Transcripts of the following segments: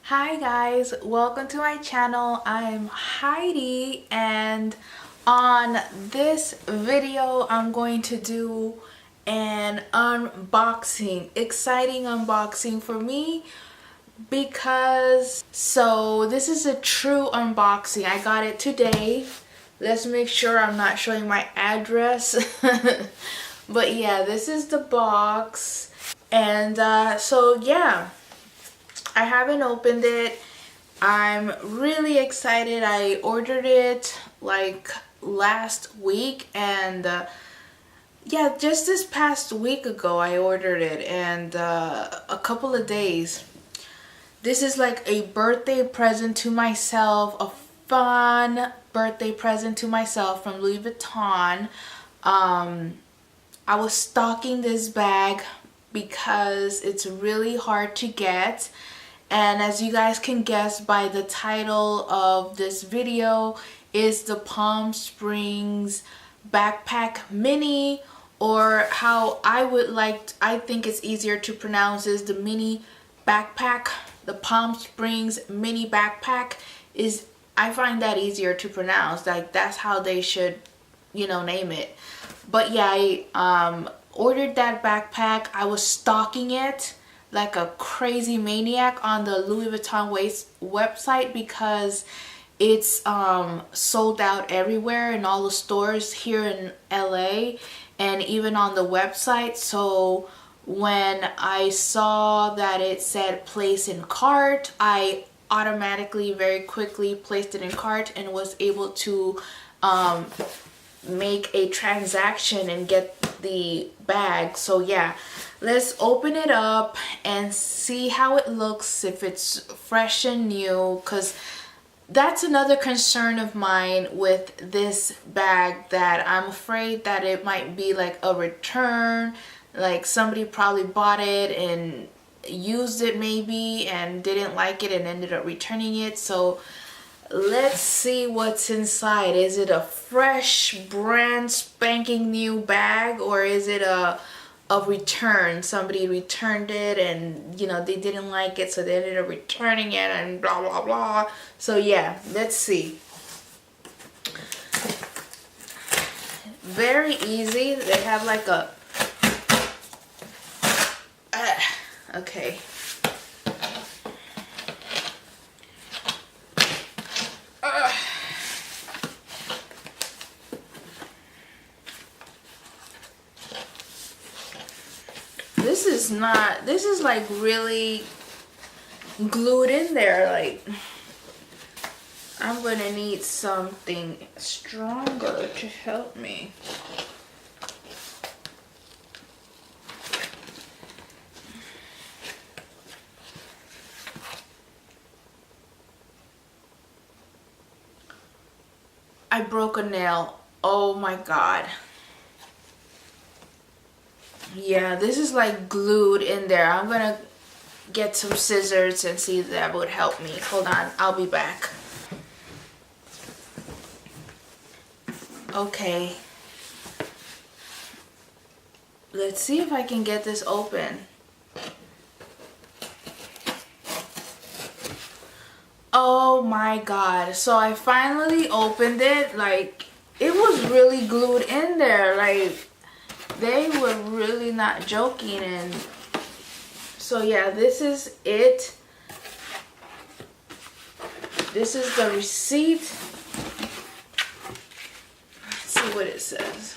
Hi guys, welcome to my channel. I'm Heidi, and on this video I'm going to do an unboxing, exciting unboxing for me because this is a true unboxing. I got it today. Let's make sure I'm not showing my address. But yeah, this is the box, and yeah, I haven't opened it. I'm really excited. I ordered it like last week, and yeah, just this past week ago I ordered it, and a couple of days. This is like a birthday present to myself, a fun birthday present to myself from Louis Vuitton. I was stalking this bag because it's really hard to get, and as you guys can guess by the title of this video, is the Palm Springs backpack mini, or how I think it's easier to pronounce is the mini backpack. The Palm Springs mini backpack is, I find that easier to pronounce. Like, that's how they should, name it. But yeah, I ordered that backpack. I was stalking it like a crazy maniac on the Louis Vuitton website because it's sold out everywhere in all the stores here in LA and even on the website. So when I saw that it said place in cart, I automatically very quickly placed it in cart and was able to make a transaction and get the bag. So yeah, let's open it up and see how it looks, if it's fresh and new, because that's another concern of mine with this bag, that I'm afraid that it might be like a return, like somebody probably bought it and used it maybe and didn't like it and ended up returning it. So let's see what's inside. Is it a fresh, brand spanking new bag, or is it a return? Somebody returned it and they didn't like it, so they ended up returning it and blah blah blah. So yeah, let's see. Very easy. They have like a okay. This is like really glued in there. Like, I'm gonna need something stronger to help me. I broke a nail. Oh my god. Yeah, this is like glued in there. I'm gonna get some scissors and see if that would help me. Hold on, I'll be back. Okay. Let's see if I can get this open. Oh my god. So I finally opened it. Like, it was really glued in there. Like, they were really not joking. And so yeah, this is it. This is the receipt. Let's see what it says.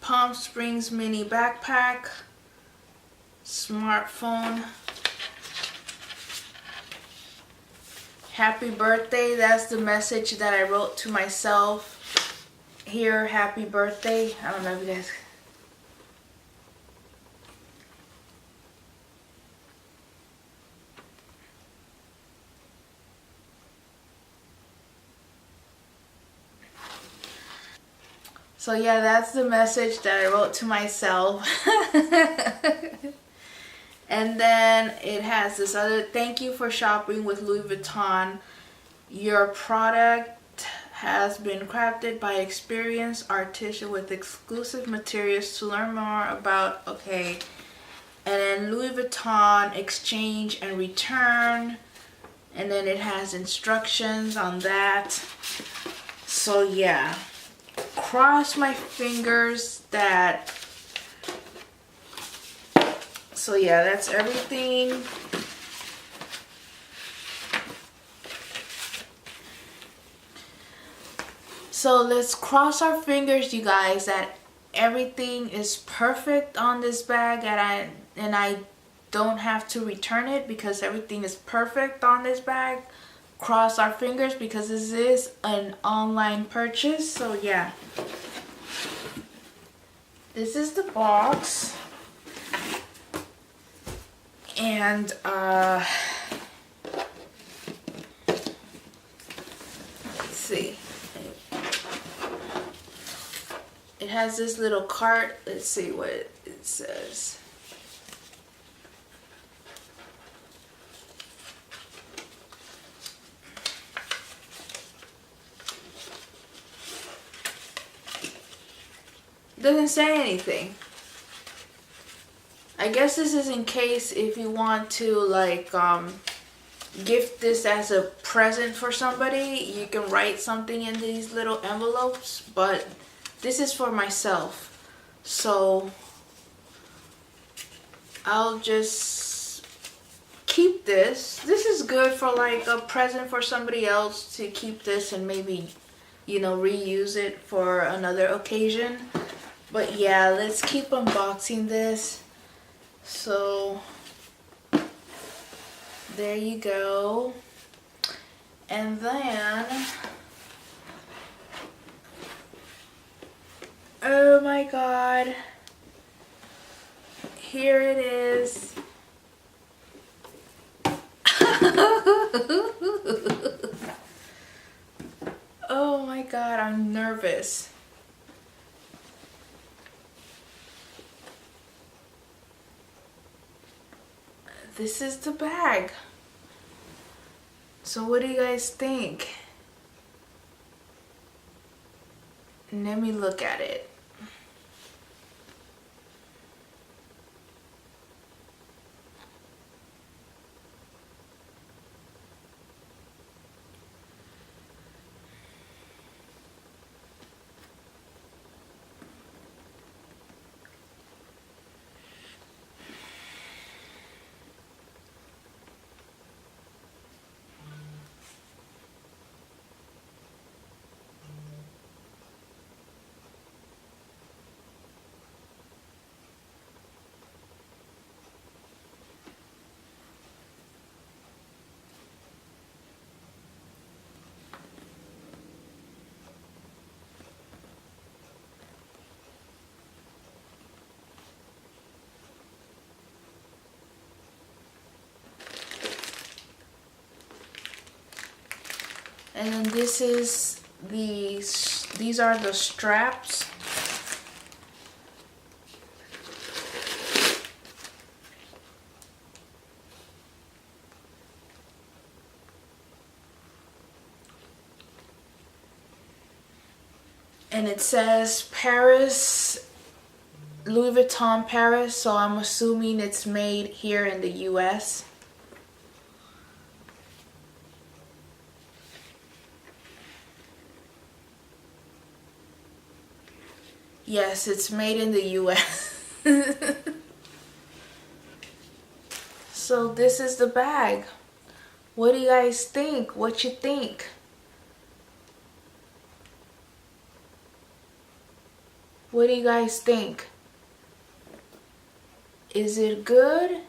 Palm Springs mini backpack, smartphone. Happy birthday. That's the message that I wrote to myself here. Happy birthday. I don't know if you guys. So yeah, that's the message that I wrote to myself. And then it has this other: thank you for shopping with Louis Vuitton. Your product has been crafted by experienced artisans with exclusive materials. To learn more about, okay, and then Louis Vuitton exchange and return, and then it has instructions on that. So yeah, cross my fingers that, so yeah, that's everything. So let's cross our fingers, you guys, that everything is perfect on this bag, and I don't have to return it because everything is perfect on this bag. Cross our fingers because this is an online purchase. So yeah, this is the box, and let's see. It has this little cart. Let's see what it says. It doesn't say anything. I guess this is in case if you want to like gift this as a present for somebody, you can write something in these little envelopes, but this is for myself, so I'll just keep this. This is good for like a present for somebody else, to keep this and maybe, you know, reuse it for another occasion. But yeah, let's keep unboxing this. So there you go. And then, oh my god, here it is. Oh my god, I'm nervous. This is the bag. So what do you guys think? Let me look at it. And then this is these are the straps. And it says Paris, Louis Vuitton Paris, so I'm assuming it's made here in the US. Yes, it's made in the US. So this is the bag. What do you guys think? What you think? What do you guys think? Is it good?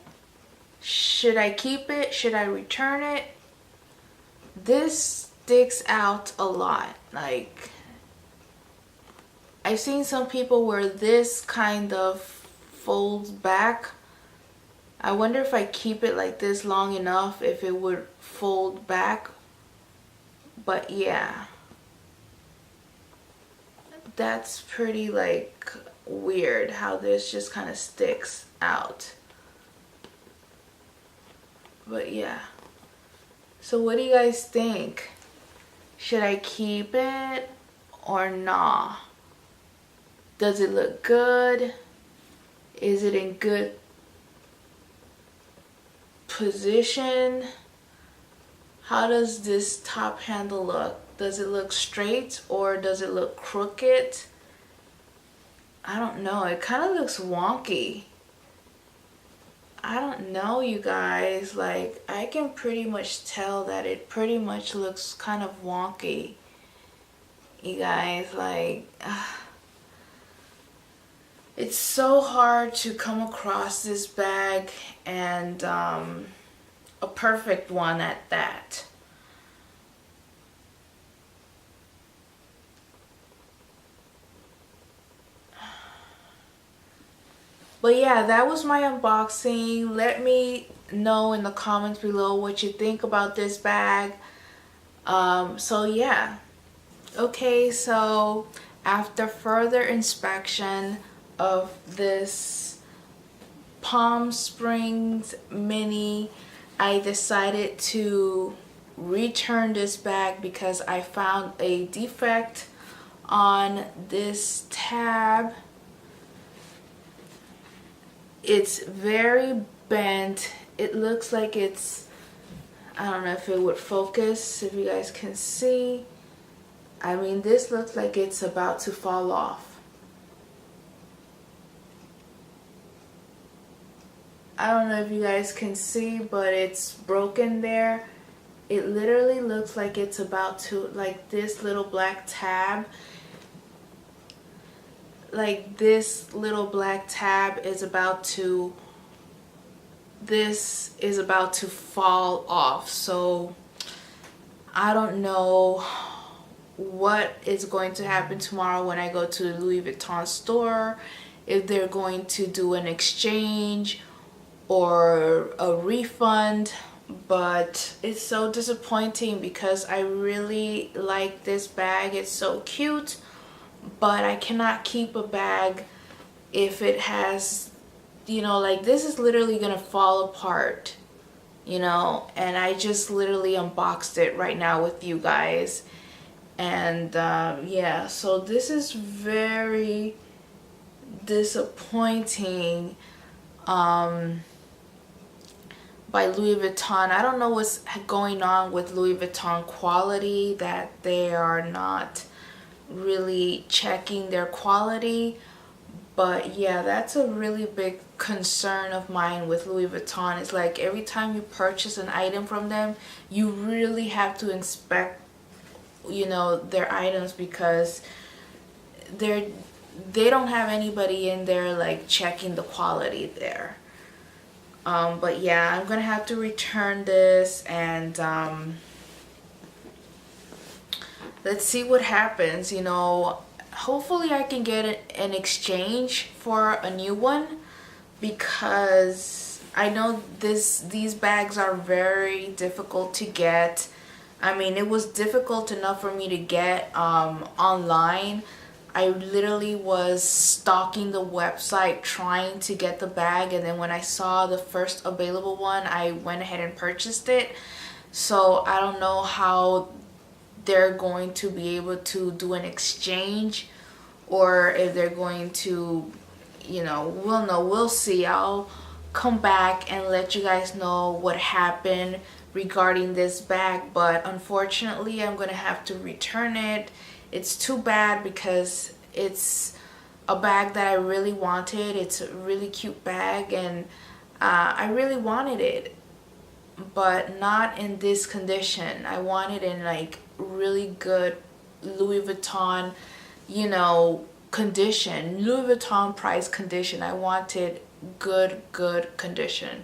Should I keep it? Should I return it? This sticks out a lot. Like, I've seen some people where this kind of folds back. I wonder if I keep it like this long enough, if it would fold back. But yeah, that's pretty like weird how this just kind of sticks out. But yeah, so what do you guys think? Should I keep it or nah? Does it look good? Is it in good position? How does this top handle look? Does it look straight or does it look crooked? I don't know. It kind of looks wonky. I don't know, you guys. Like, I can pretty much tell that it pretty much looks kind of wonky. You guys, like, it's so hard to come across this bag, and a perfect one at that. But yeah, that was my unboxing. Let me know in the comments below what you think about this bag. So yeah. Okay, so after further inspection of this Palm Springs Mini, I decided to return this bag because I found a defect on this tab. It's very bent. It looks like it's, I don't know if it would focus, if you guys can see. I mean, this looks like it's about to fall off. I don't know if you guys can see, but it's broken there. It literally looks like it's about to, like this little black tab, like this little black tab is about to, this is about to fall off. So I don't know what is going to happen tomorrow when I go to the Louis Vuitton store, if they're going to do an exchange or a refund. But it's so disappointing because I really like this bag. It's so cute, but I cannot keep a bag if it has, you know, like this is literally gonna fall apart, you know, and I just literally unboxed it right now with you guys. And yeah, so this is very disappointing by Louis Vuitton. I don't know what's going on with Louis Vuitton quality, that they are not really checking their quality. But yeah, that's a really big concern of mine with Louis Vuitton. It's like every time you purchase an item from them, you really have to inspect, you know, their items, because they don't have anybody in there like checking the quality there. But yeah, I'm gonna have to return this, and let's see what happens. You know, hopefully I can get an exchange for a new one, because I know these bags are very difficult to get. I mean, it was difficult enough for me to get online. I literally was stalking the website trying to get the bag, and then when I saw the first available one, I went ahead and purchased it. So I don't know how they're going to be able to do an exchange, or if they're going to, you know, we'll see. I'll come back and let you guys know what happened regarding this bag, but unfortunately I'm gonna have to return it. It's too bad because it's a bag that I really wanted. It's a really cute bag, and I really wanted it, but not in this condition. I want it in like really good Louis Vuitton, you know, condition, Louis Vuitton price condition. I wanted good condition.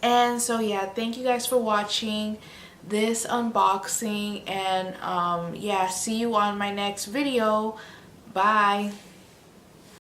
And so yeah, thank you guys for watching this unboxing, and yeah, see you on my next video. Bye.